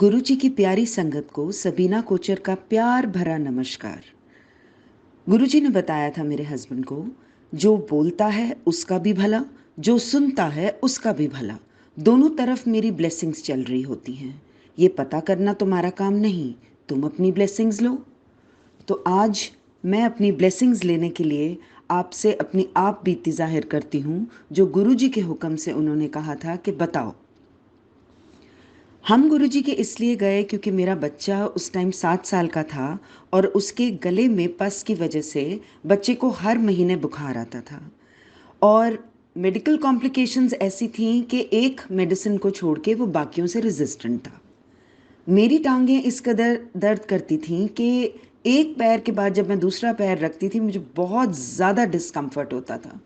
गुरुजी की प्यारी संगत को सबीना कोचर का प्यार भरा नमस्कार। गुरुजी ने बताया था मेरे हस्बैंड को, जो बोलता है उसका भी भला, जो सुनता है उसका भी भला, दोनों तरफ मेरी ब्लेसिंग्स चल रही होती हैं। ये पता करना तुम्हारा काम नहीं, तुम अपनी ब्लेसिंग्स लो। तो आज मैं अपनी ब्लेसिंग्स लेने के लिए आपसे अपनी आप बीती जाहिर करती हूँ, जो गुरुजी के हुक्म से उन्होंने कहा था कि बताओ। हम गुरुजी के इसलिए गए क्योंकि मेरा बच्चा उस टाइम 7 साल का था और उसके गले में पस की वजह से बच्चे को हर महीने बुखार आता था। और मेडिकल कॉम्प्लिकेशंस ऐसी थीं कि एक मेडिसिन को छोड़ के वो बाकियों से रेजिस्टेंट था। मेरी टांगें इस कदर दर्द करती थीं कि एक पैर के बाद जब मैं दूसरा पैर रखती थी मुझे बहुत ज़्यादा डिस्कम्फर्ट होता था।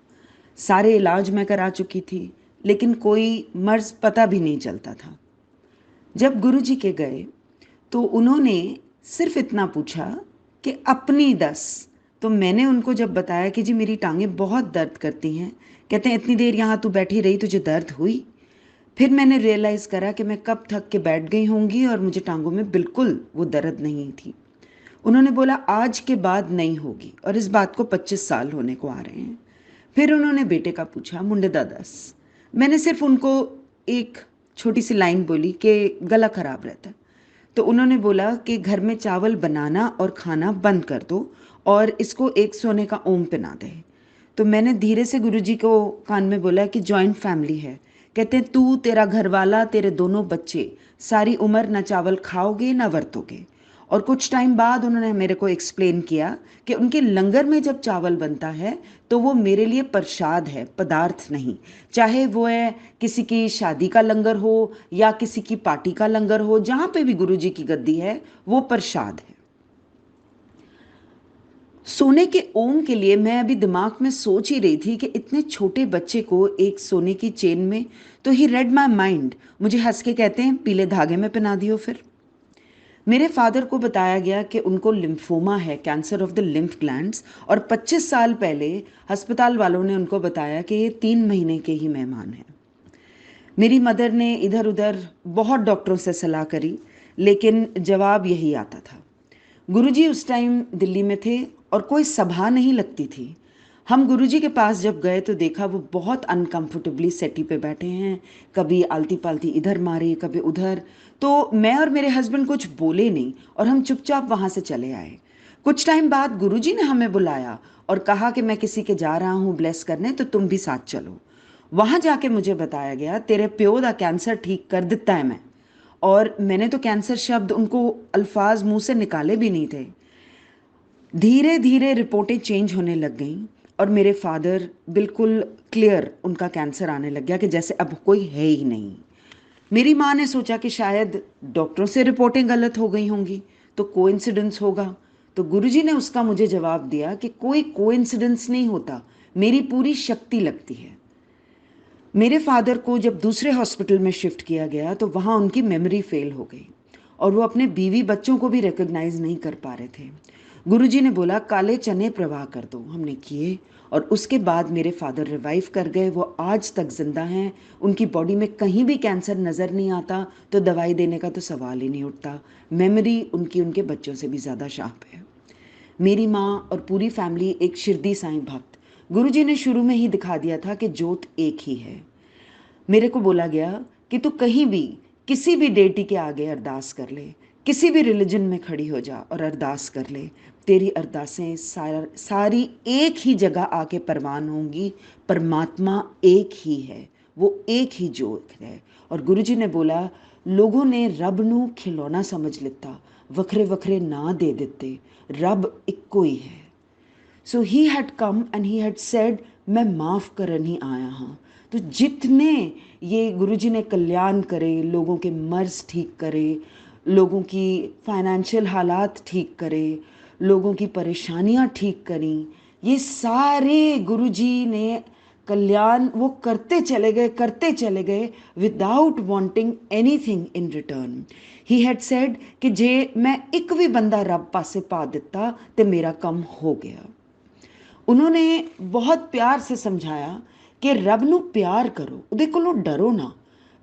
सारे इलाज मैं करा चुकी थी, लेकिन कोई मर्ज़ पता भी नहीं चलता था। जब गुरुजी के गए तो उन्होंने सिर्फ इतना पूछा कि अपनी 10। तो मैंने उनको जब बताया कि जी मेरी टांगें बहुत दर्द करती हैं, कहते हैं इतनी देर यहाँ तू बैठी रही तुझे दर्द हुई। फिर मैंने रियलाइज़ करा कि मैं कब थक के बैठ गई होंगी और मुझे टांगों में बिल्कुल वो दर्द नहीं थी। उन्होंने बोला आज के बाद नहीं होगी, और इस बात को 25 साल होने को आ रहे हैं। फिर उन्होंने बेटे का पूछा, मुंडे दादस। मैंने सिर्फ उनको एक छोटी सी लाइन बोली कि गला खराब रहता है। तो उन्होंने बोला कि घर में चावल बनाना और खाना बंद कर दो और इसको एक सोने का ओम पिना दे। तो मैंने धीरे से गुरुजी को कान में बोला कि जॉइंट फैमिली है। कहते हैं तू, तेरा घरवाला, तेरे दोनों बच्चे सारी उम्र ना चावल खाओगे ना वरतोगे। और कुछ टाइम बाद उन्होंने मेरे को एक्सप्लेन किया कि उनके लंगर में जब चावल बनता है तो वो मेरे लिए प्रसाद है, पदार्थ नहीं। चाहे वो है किसी की शादी का लंगर हो या किसी की पार्टी का लंगर हो, जहाँ पे भी गुरुजी की गद्दी है वो प्रसाद है। सोने के ओम के लिए मैं अभी दिमाग में सोच ही रही थी कि इतने छोटे बच्चे को एक सोने की चेन में, तो ही रेड माई माइंड। मुझे हंस के कहते हैं पीले धागे में पहना दियो। फिर मेरे फादर को बताया गया कि उनको लिम्फोमा है, cancer of the lymph glands, और 25 साल पहले अस्पताल वालों ने उनको बताया कि ये 3 महीने के ही मेहमान हैं। मेरी मदर ने इधर उधर बहुत डॉक्टरों से सलाह करी, लेकिन जवाब यही आता था। गुरुजी उस टाइम दिल्ली में थे और कोई सभा नहीं लगती थी। हम गुरुजी के पास जब गए तो देखा वो बहुत अनकंफर्टेबली सेटी पे बैठे हैं, कभी आलती पालती इधर मारे कभी उधर। तो मैं और मेरे हस्बैंड कुछ बोले नहीं और हम चुपचाप वहाँ से चले आए। कुछ टाइम बाद गुरुजी ने हमें बुलाया और कहा कि मैं किसी के जा रहा हूँ ब्लेस करने, तो तुम भी साथ चलो। वहाँ जाके मुझे बताया गया तेरे प्यो दा कैंसर ठीक कर दिता है मैं। और मैंने तो कैंसर शब्द उनको अल्फाज मुंह से निकाले भी नहीं थे। धीरे धीरे रिपोर्टें चेंज होने लग गईं और मेरे फादर बिल्कुल क्लियर, उनका कैंसर आने लग गया कि जैसे अब कोई है ही नहीं। मेरी माँ ने सोचा कि शायद डॉक्टरों से रिपोर्टें गलत हो गई होंगी, तो कोइंसिडेंस होगा। तो गुरुजी ने उसका मुझे जवाब दिया कि कोई कोइंसिडेंस नहीं होता, मेरी पूरी शक्ति लगती है। मेरे फादर को जब दूसरे हॉस्पिटल में शिफ्ट किया गया तो वहाँ उनकी मेमोरी फेल हो गई और वो अपने बीवी बच्चों को भी रिकॉग्नाइज नहीं कर पा रहे थे। गुरुजी ने बोला काले चने प्रवाह कर दो, हमने किए और उसके बाद मेरे फादर रिवाइव कर गए। वो आज तक जिंदा हैं, उनकी बॉडी में कहीं भी कैंसर नज़र नहीं आता, तो दवाई देने का तो सवाल ही नहीं उठता। मेमोरी उनकी उनके बच्चों से भी ज़्यादा शार्प है। मेरी माँ और पूरी फैमिली एक शिरडी साईं भक्त। गुरुजी ने शुरू में ही दिखा दिया था कि जोत एक ही है। मेरे को बोला गया कि तू कहीं भी किसी भी डेटी के आगे अरदास कर ले, किसी भी रिलीजन में खड़ी हो जा और अरदास कर ले, तेरी अरदासें सारी एक ही जगह आके परवान होंगी। परमात्मा एक ही है, वो एक ही जोत है। और गुरुजी ने बोला लोगों ने रब नू खिलौना समझ लिता, वखरे वखरे ना दे दिते, रब इक्को ही है। So he had come and he had said मैं माफ़ करन ही आया हाँ। तो जितने ये गुरुजी ने कल्याण करे, लोगों के मर्ज ठीक करे, लोगों की फाइनेंशियल हालात ठीक करे, लोगों की परेशानियां ठीक करी, ये सारे गुरुजी ने कल्याण वो करते चले गए without wanting anything in return. He had said कि जे मैं एक भी बंदा रब पासे पा दिता ते मेरा कम हो गया। उन्होंने बहुत प्यार से समझाया कि रब नू प्यार करो, उहदे कोलों डरो ना,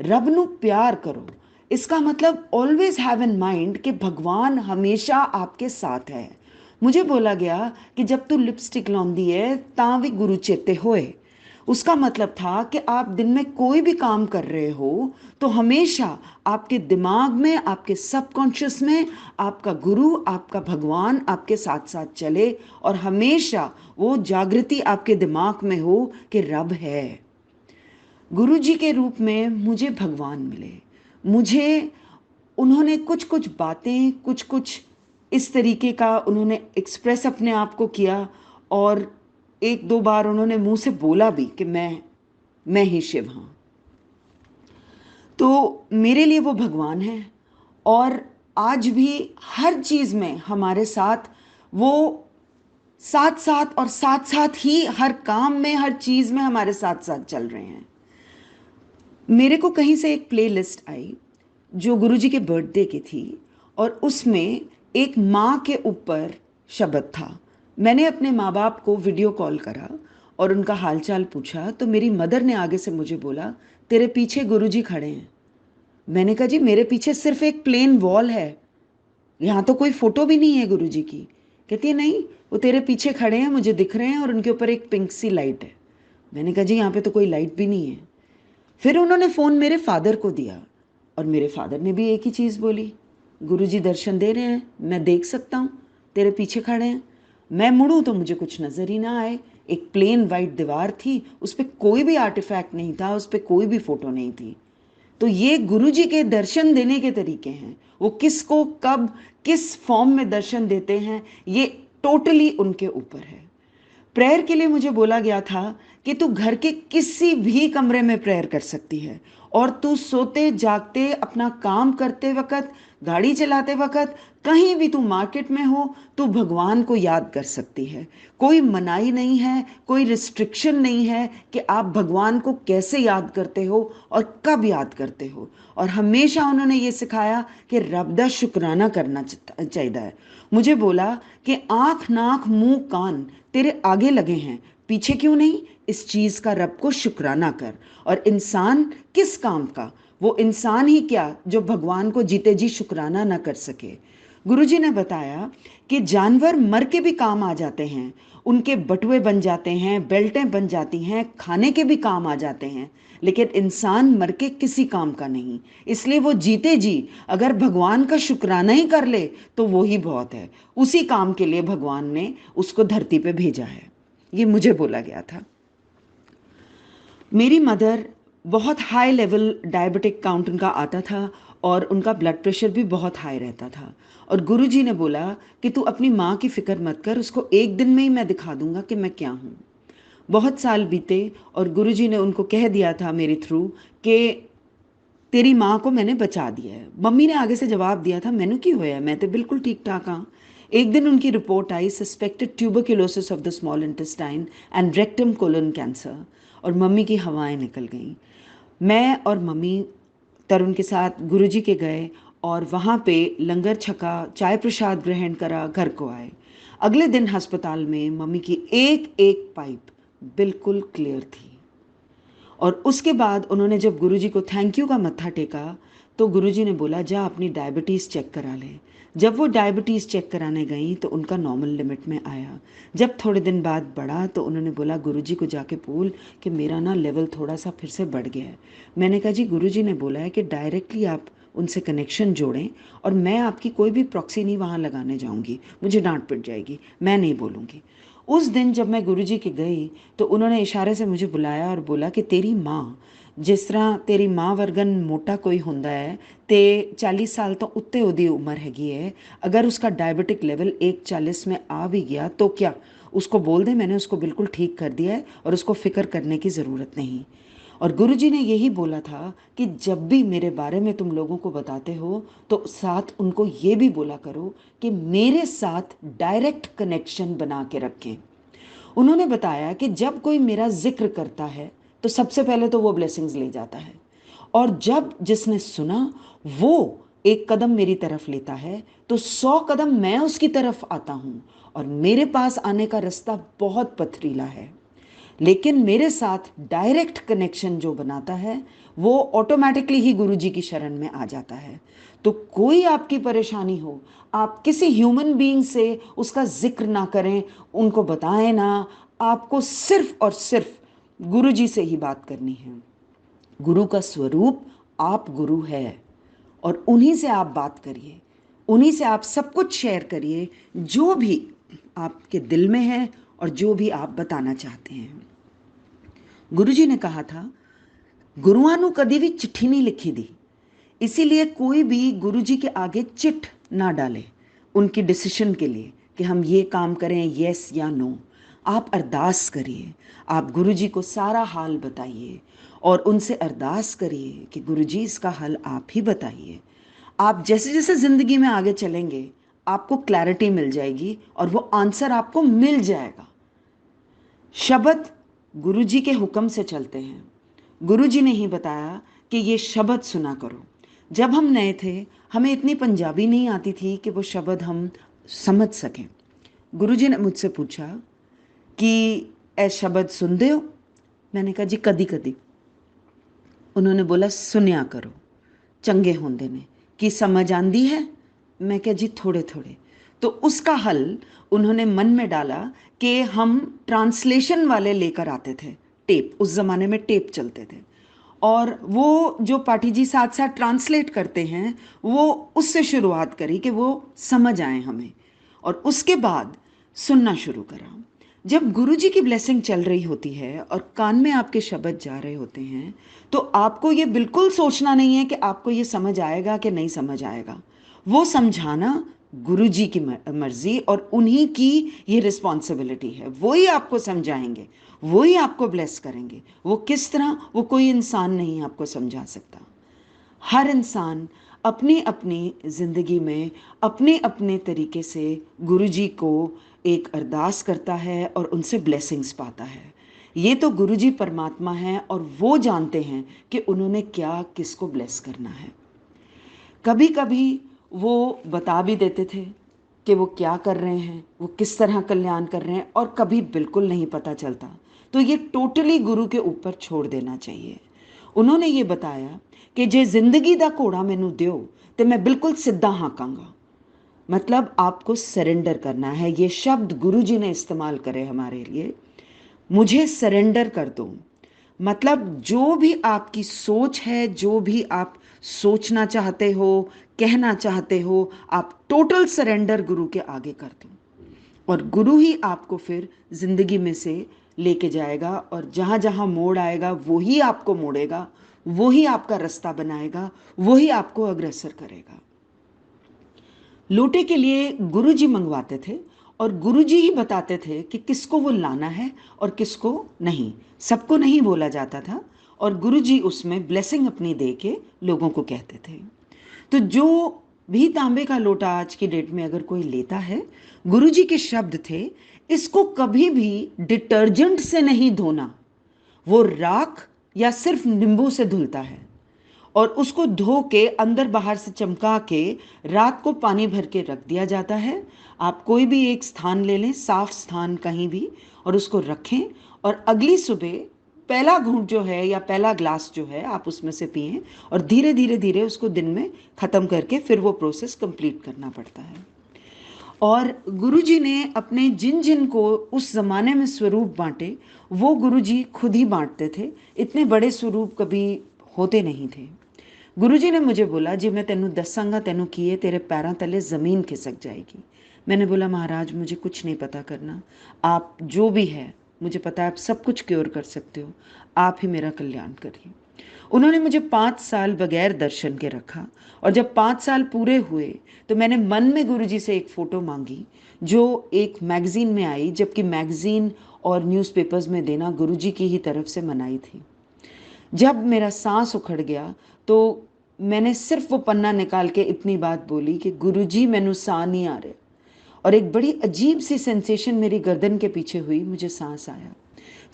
रब नू प्यार करो। इसका मतलब ऑलवेज हैव इन माइंड कि भगवान हमेशा आपके साथ है। मुझे बोला गया कि जब तू लिपस्टिक लाਉਂਦੀ है ਤਾਂ भी गुरु चेते होए। उसका मतलब था कि आप दिन में कोई भी काम कर रहे हो तो हमेशा आपके दिमाग में, आपके सबकॉन्शियस में आपका गुरु, आपका भगवान आपके साथ साथ चले और हमेशा वो जागृति आपके दिमाग में हो कि रब है। गुरु जी के रूप में मुझे भगवान मिले। मुझे उन्होंने कुछ कुछ बातें, कुछ कुछ इस तरीके का उन्होंने एक्सप्रेस अपने आप को किया और एक दो बार उन्होंने मुंह से बोला भी कि मैं ही शिव हाँ। तो मेरे लिए वो भगवान है और आज भी हर चीज में हमारे साथ वो साथ साथ और साथ साथ ही हर काम में, हर चीज में हमारे साथ साथ चल रहे हैं। मेरे को कहीं से एक प्लेलिस्ट आई जो गुरुजी के बर्थडे की थी और उसमें एक माँ के ऊपर शब्द था। मैंने अपने माँ बाप को वीडियो कॉल करा और उनका हालचाल पूछा तो मेरी मदर ने आगे से मुझे बोला, तेरे पीछे गुरुजी खड़े हैं। मैंने कहा जी मेरे पीछे सिर्फ एक प्लेन वॉल है, यहाँ तो कोई फोटो भी नहीं है गुरुजी की। कहती है नहीं, वो तेरे पीछे खड़े हैं, मुझे दिख रहे हैं और उनके ऊपर एक पिंक सी लाइट है। मैंने कहा जी यहाँ पे तो कोई लाइट भी नहीं है। फिर उन्होंने फ़ोन मेरे फादर को दिया और मेरे फादर ने भी एक ही चीज़ बोली, गुरुजी दर्शन दे रहे हैं, मैं देख सकता हूँ, तेरे पीछे खड़े हैं। मैं मुड़ूँ तो मुझे कुछ नज़र ही ना आए। एक प्लेन वाइट दीवार थी, उस पर कोई भी आर्टिफैक्ट नहीं था, उस पर कोई भी फोटो नहीं थी। तो ये गुरुजी के दर्शन देने के तरीके हैं। वो किसको कब किस फॉर्म में दर्शन देते हैं ये टोटली उनके ऊपर है। प्रेयर के लिए मुझे बोला गया था कि तू घर के किसी भी कमरे में प्रेयर कर सकती है और तू सोते जागते, अपना काम करते वक्त, गाड़ी चलाते वक्त, कहीं भी तू मार्केट में हो, तू भगवान को याद कर सकती है। कोई मनाही नहीं है, कोई रिस्ट्रिक्शन नहीं है कि आप भगवान को कैसे याद करते हो और कब याद करते हो। और हमेशा उन्होंने ये सिखाया कि रब दा शुक्राना करना चाहिए है। मुझे बोला कि आंख, नाक, मुंह, कान तेरे आगे लगे हैं, पीछे क्यों नहीं? इस चीज का रब को शुक्राना कर। और इंसान किस काम का? वो इंसान ही क्या जो भगवान को जीते जी शुक्राना ना कर सके। गुरुजी ने बताया कि जानवर मर के भी काम आ जाते हैं, उनके बटुए बन जाते हैं, बेल्टें बन जाती हैं, खाने के भी काम आ जाते हैं, लेकिन इंसान मर के किसी काम का नहीं। इसलिए वो जीते जी अगर भगवान का शुक्राना ही कर ले तो वो ही बहुत है। उसी काम के लिए भगवान ने उसको धरती पे भेजा है। ये मुझे बोला गया था। मेरी मदर बहुत हाई लेवल डायबिटिक काउंट उनका आता था और उनका ब्लड प्रेशर भी बहुत हाई रहता था। और गुरुजी ने बोला कि तू अपनी माँ की फिक्र मत कर, उसको एक दिन में ही मैं दिखा दूंगा कि मैं क्या हूँ। बहुत साल बीते और गुरुजी ने उनको कह दिया था मेरे थ्रू कि तेरी माँ को मैंने बचा दिया है। मम्मी ने आगे से जवाब दिया था, मैंने की होया, मैं तो बिल्कुल ठीक ठाक हाँ। एक दिन उनकी report I, suspected tuberculosis of the small intestine and rectum colon cancer, और मम्मी की हवाएं निकल गईं। मैं और मम्मी तरुण के साथ गुरुजी के गए और वहाँ पे लंगर छका, चाय प्रसाद ग्रहण करा, घर को आए। अगले दिन अस्पताल में मम्मी की एक एक पाइप बिल्कुल क्लियर थी। और उसके बाद उन्होंने जब गुरुजी को थैंक यू का मत्था टेका तो गुरुजी ने बोला जा अपनी डायबिटीज़ चेक करा ले। जब वो डायबिटीज़ चेक कराने गई तो उनका नॉर्मल लिमिट में आया। जब थोड़े दिन बाद बढ़ा तो उन्होंने बोला गुरुजी को जाके बोल कि मेरा ना लेवल थोड़ा सा फिर से बढ़ गया है। मैंने कहा जी गुरुजी ने बोला है कि डायरेक्टली आप उनसे कनेक्शन जोड़ें और मैं आपकी कोई भी प्रॉक्सी नहीं वहाँ लगाने जाऊँगी, मुझे डांट पिट जाएगी, मैं नहीं बोलूँगी। उस दिन जब मैं गुरुजी के गई तो उन्होंने इशारे से मुझे बुलाया और बोला कि तेरी माँ, जिस तरह तेरी माँ वर्गन मोटा कोई हुंदा है ते 40 साल तो उत्ते ओदी उम्र हैगी है, अगर उसका डायबिटिक लेवल 140 में आ भी गया तो क्या, उसको बोल दे मैंने उसको बिल्कुल ठीक कर दिया है और उसको फिक्र करने की ज़रूरत नहीं। और गुरुजी ने यही बोला था कि जब भी मेरे बारे में तुम लोगों को बताते हो तो साथ उनको ये भी बोला करो कि मेरे साथ डायरेक्ट कनेक्शन बना के रखें। उन्होंने बताया कि जब कोई मेरा जिक्र करता है तो सबसे पहले तो वो ब्लेसिंग्स ले जाता है और जब जिसने सुना वो एक कदम मेरी तरफ लेता है तो 100 कदम मैं उसकी तरफ आता हूँ। और मेरे पास आने का रास्ता बहुत पथरीला है, लेकिन मेरे साथ डायरेक्ट कनेक्शन जो बनाता है वो ऑटोमेटिकली ही गुरु जी की शरण में आ जाता है। तो कोई आपकी परेशानी हो, आप किसी ह्यूमन बीइंग से उसका ज़िक्र ना करें, उनको बताएँ ना, आपको सिर्फ़ और सिर्फ़ गुरु जी से ही बात करनी है। गुरु का स्वरूप आप गुरु है और उन्हीं से आप बात करिए, उन्हीं से आप सब कुछ शेयर करिए, जो भी आपके दिल में है और जो भी आप बताना चाहते हैं। गुरु जी ने कहा था, गुरुआं नू कभी भी चिट्ठी नहीं लिखी दी, इसीलिए कोई भी गुरु जी के आगे चिट ना डाले उनकी डिसीजन के लिए कि हम ये काम करें, यस या नो। आप अरदास करिए, आप गुरु जी को सारा हाल बताइए और उनसे अरदास करिए कि गुरु जी इसका हल आप ही बताइए। आप जैसे जैसे ज़िंदगी में आगे चलेंगे, आपको क्लैरिटी मिल जाएगी और वो आंसर आपको मिल जाएगा। शब्द गुरु जी के हुक्म से चलते हैं। गुरु जी ने ही बताया कि ये शब्द सुना करो। जब हम नए थे, हमें इतनी पंजाबी नहीं आती थी कि वो शब्द हम समझ सकें। गुरु जी ने मुझसे पूछा कि ए शब्द सुनते हो? मैंने कहा जी कदी कदी। उन्होंने बोला सुनिया करो, चंगे होंदे ने। कि समझ आंदी है? मैं कहा जी थोड़े थोड़े। तो उसका हल उन्होंने मन में डाला कि हम ट्रांसलेशन वाले लेकर आते थे टेप। उस ज़माने में टेप चलते थे और वो जो पाठी जी साथ साथ ट्रांसलेट करते हैं, वो उससे शुरुआत करी कि वो समझ आए हमें और उसके बाद सुनना शुरू करा। जब गुरु जी की ब्लेसिंग चल रही होती है और कान में आपके शब्द जा रहे होते हैं, तो आपको ये बिल्कुल सोचना नहीं है कि आपको ये समझ आएगा कि नहीं समझ आएगा। वो समझाना गुरु जी की मर्जी और उन्हीं की ये रिस्पॉन्सिबिलिटी है। वो ही आपको समझाएंगे, वो ही आपको ब्लेस करेंगे। वो किस तरह, वो कोई इंसान नहीं आपको समझा सकता। हर इंसान अपनी अपनी ज़िंदगी में अपने अपने तरीके से गुरु जी को एक अरदास करता है और उनसे ब्लेसिंग्स पाता है। ये तो गुरु जी परमात्मा हैं और वो जानते हैं कि उन्होंने क्या किसको ब्लेस करना है। कभी कभी वो बता भी देते थे कि वो क्या कर रहे हैं, वो किस तरह कल्याण कर रहे हैं, और कभी बिल्कुल नहीं पता चलता। तो ये टोटली गुरु के ऊपर छोड़ देना चाहिए। उन्होंने ये बताया कि जे जिंदगी दा घोड़ा मैनू दियो तो मैं बिल्कुल सीधा हाँकांगा। मतलब आपको सरेंडर करना है। ये शब्द गुरु जी ने इस्तेमाल करे हमारे लिए, मुझे सरेंडर कर दो। मतलब जो भी आपकी सोच है, जो भी आप सोचना चाहते हो, कहना चाहते हो, आप टोटल सरेंडर गुरु के आगे कर दो और गुरु ही आपको फिर जिंदगी में से लेके जाएगा और जहाँ जहाँ मोड़ आएगा वो ही आपको मोड़ेगा, वो ही आपका रास्ता बनाएगा, वो ही आपको अग्रसर करेगा। लोटे के लिए गुरुजी मंगवाते थे और गुरुजी ही बताते थे कि किसको वो लाना है और किसको नहीं। सबको नहीं बोला जाता था और गुरुजी उसमें ब्लेसिंग अपनी दे के लोगों को कहते थे। तो जो भी तांबे का लोटा आज की डेट में अगर कोई लेता है, गुरुजी के शब्द थे, इसको कभी भी डिटर्जेंट से नहीं धोना। वो राख या सिर्फ नींबू से धुलता है और उसको धो के अंदर बाहर से चमका के रात को पानी भर के रख दिया जाता है। आप कोई भी एक स्थान ले लें, साफ स्थान कहीं भी, और उसको रखें और अगली सुबह पहला घूंट जो है या पहला ग्लास जो है आप उसमें से पिएं और धीरे धीरे धीरे उसको दिन में ख़त्म करके फिर वो प्रोसेस कंप्लीट करना पड़ता है। और गुरुजी ने अपने जिन जिन को उस ज़माने में स्वरूप बांटे, वो गुरुजी खुद ही बांटते थे। इतने बड़े स्वरूप कभी होते नहीं थे। गुरुजी ने मुझे बोला, जी मैं तेनू दसांगा, तेनू किए तेरे पैरों तले ज़मीन खिसक जाएगी। मैंने बोला, महाराज मुझे कुछ नहीं पता करना, आप जो भी है मुझे पता है आप सब कुछ क्योर कर सकते हो, आप ही मेरा कल्याण करिए। उन्होंने मुझे 5 साल बगैर दर्शन के रखा और जब 5 साल पूरे हुए तो मैंने मन में गुरुजी से एक फ़ोटो मांगी जो एक मैगज़ीन में आई, जबकि मैगज़ीन और न्यूज़पेपर्स में देना गुरुजी की ही तरफ से मनाही थी। जब मेरा सांस उखड़ गया तो मैंने सिर्फ वो पन्ना निकाल के इतनी बात बोली कि गुरुजी मैनू साह नहीं आ रहे, और एक बड़ी अजीब सी सेंसेशन मेरी गर्दन के पीछे हुई, मुझे सांस आया।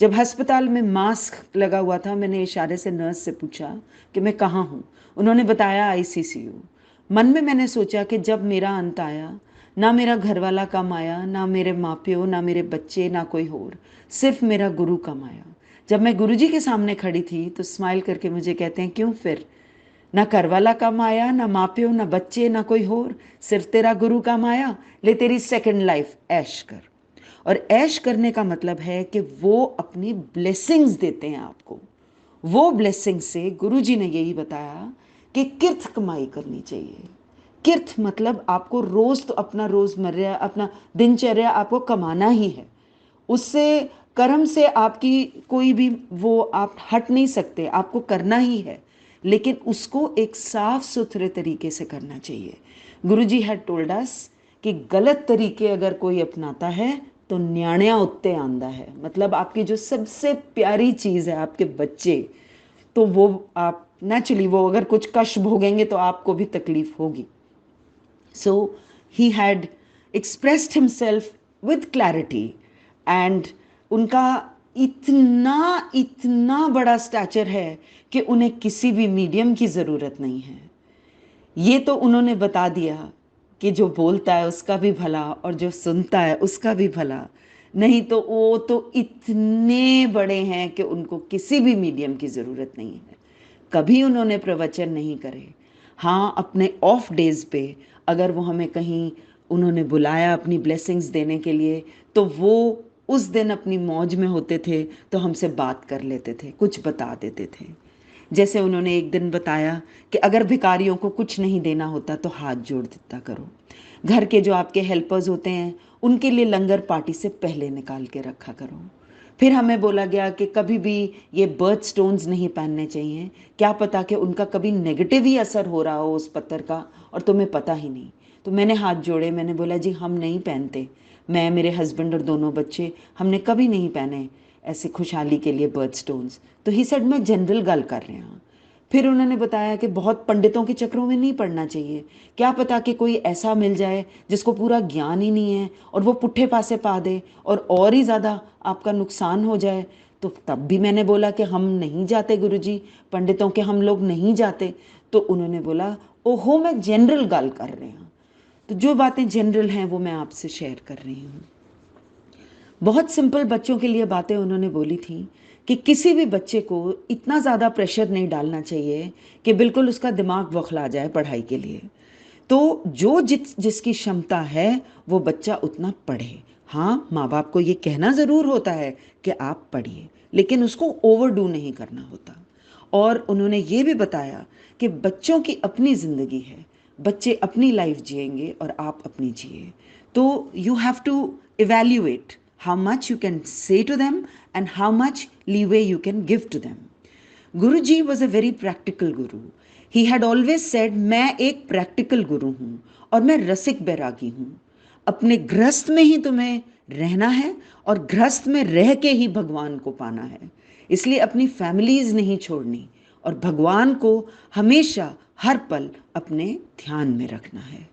जब अस्पताल में मास्क लगा हुआ था, मैंने इशारे से नर्स से पूछा कि मैं कहाँ हूँ। उन्होंने बताया आईसीसीयू। मन में मैंने सोचा कि जब मेरा अंत आया, ना मेरा घर वाला कम आया, ना मेरे माँ प्यो, ना मेरे बच्चे, ना कोई और, सिर्फ मेरा गुरु कम आया। जब मैं गुरुजी के सामने खड़ी थी तो स्माइल करके मुझे कहते हैं, क्यों फिर? ना घरवाला काम आया, ना माँ प्यो, ना बच्चे, ना कोई होर, सिर्फ तेरा गुरु काम आया, ले तेरी सेकंड लाइफ ऐश कर। और ऐश करने का मतलब है कि वो अपनी ब्लेसिंग्स देते हैं आपको। वो ब्लेसिंग से गुरुजी ने यही बताया कि किर्त कमाई करनी चाहिए। किर्त मतलब आपको रोज तो अपना रोजमर्रा अपना दिनचर्या आपको कमाना ही है। उससे कर्म से आपकी कोई भी वो आप हट नहीं सकते, आपको करना ही है, लेकिन उसको एक साफ सुथरे तरीके से करना चाहिए। गुरुजी हैड टोल्ड अस कि गलत तरीके अगर कोई अपनाता है तो न्याणिया उत्ते आंदा है, मतलब आपकी जो सबसे प्यारी चीज है आपके बच्चे, तो वो आप नेचुरली वो अगर कुछ कष्ट भोगेंगे तो आपको भी तकलीफ होगी। So he had expressed himself with clarity and उनका इतना इतना बड़ा स्टैचर है कि उन्हें किसी भी मीडियम की ज़रूरत नहीं है। ये तो उन्होंने बता दिया कि जो बोलता है उसका भी भला और जो सुनता है उसका भी भला। नहीं तो वो तो इतने बड़े हैं कि उनको किसी भी मीडियम की ज़रूरत नहीं है। कभी उन्होंने प्रवचन नहीं करे। हाँ, अपने ऑफ डेज पे अगर वो हमें कहीं उन्होंने बुलाया अपनी ब्लेसिंग्स देने के लिए, तो वो उस दिन अपनी मौज में होते थे, तो हमसे बात कर लेते थे, कुछ बता देते थे। जैसे उन्होंने एक दिन बताया कि अगर भिखारियों को कुछ नहीं देना होता तो हाथ जोड़ देता करो। घर के जो आपके हेल्पर्स होते हैं उनके लिए लंगर पार्टी से पहले निकाल के रखा करो। फिर हमें बोला गया कि कभी भी ये बर्थ स्टोन्स नहीं पहनने चाहिए, क्या पता कि उनका कभी नेगेटिव ही असर हो रहा हो उस पत्थर का और तुम्हें पता ही नहीं। तो मैंने हाथ जोड़े, मैंने बोला जी हम नहीं पहनते, मैं मेरे हस्बैंड और दोनों बच्चे हमने कभी नहीं पहने ऐसे खुशहाली के लिए बर्थ स्टोन्स। तो ही सेड मैं जनरल गल कर रहा हूँ। फिर उन्होंने बताया कि बहुत पंडितों के चक्रों में नहीं पड़ना चाहिए, क्या पता कि कोई ऐसा मिल जाए जिसको पूरा ज्ञान ही नहीं है और वो पुट्ठे पासे पा दे और ही ज़्यादा आपका नुकसान हो जाए। तो तब भी मैंने बोला कि हम नहीं जाते गुरुजी, पंडितों के हम लोग नहीं जाते। तो उन्होंने बोला ओहो मैं जनरल गल कर रहे हैं। तो जो बातें जनरल हैं वो मैं आपसे शेयर कर रही हूँ। बहुत सिंपल बच्चों के लिए बातें उन्होंने बोली थी कि किसी भी बच्चे को इतना ज़्यादा प्रेशर नहीं डालना चाहिए कि बिल्कुल उसका दिमाग बौखला जाए पढ़ाई के लिए। तो जो जिसकी क्षमता है वो बच्चा उतना पढ़े। हाँ, माँ बाप को ये कहना ज़रूर होता है कि आप पढ़िए, लेकिन उसको ओवरडू नहीं करना होता। और उन्होंने ये भी बताया कि बच्चों की अपनी ज़िंदगी है, बच्चे अपनी लाइफ जिएंगे और आप अपनी जिए। तो you have to evaluate how much you can say to them and how much leeway you can give to them. Guruji was a very practical guru. He had always said मैं एक practical गुरु हूँ और मैं रसिक बैरागी हूँ। अपने गृहस्थ में ही तुम्हें रहना है और गृहस्थ में रह के ही भगवान को पाना है। इसलिए अपनी फैमिलीज नहीं छोड़नी और भगवान को हमेशा हर पल अपने ध्यान में रखना है।